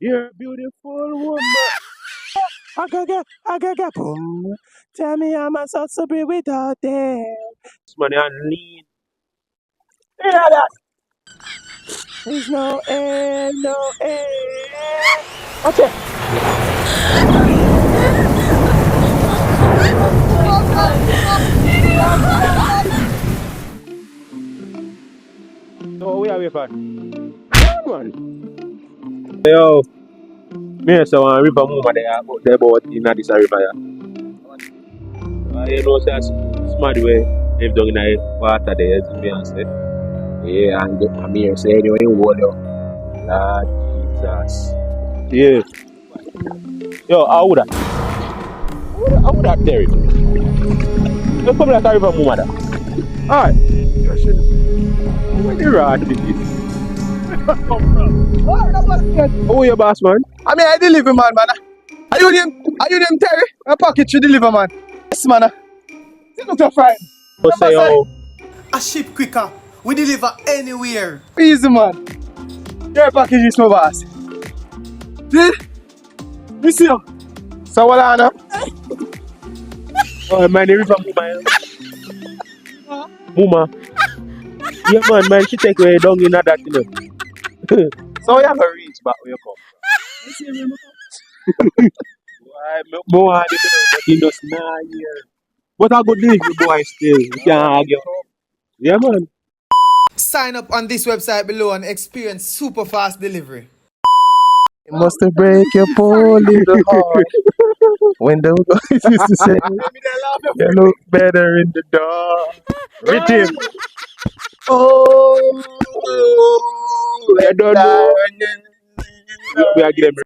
You're a beautiful woman. I boom. Tell me I'm a so to be without them. This money and lean. Hear that? There's no air, no air. Watch it. So we are for? Yeah, man. Yo, me so one river mama there about in this river. You know, say smart way live down in the water there, as me and say. Yeah, and I'm here say anyway in water. Lord Jesus. Yeah. Yo, how would that? How would that there? You come like a river mama. Alright. Where the rod is this? Oh, your boss, man? I mean, I deliver, man. Are you them Terry? A package you deliver, man. Yes, man. You look so frightened. Go say, oh. A ship quicker. We deliver anywhere. Easy, man. Your package is my boss. See? You see? So what I know? Oh, man, the river mama. Yeah, man, she take away down in that, you know. So you have to reach back where you come. Why, boy, you know, just nah, yeah. What a good delivery, boy, still. You can't argue. Yeah, man. Sign up on this website below and experience super fast delivery. It must break your poor little heart. When the guys used to say, you look better in the dark. With him. Oh, I don't know. We are getting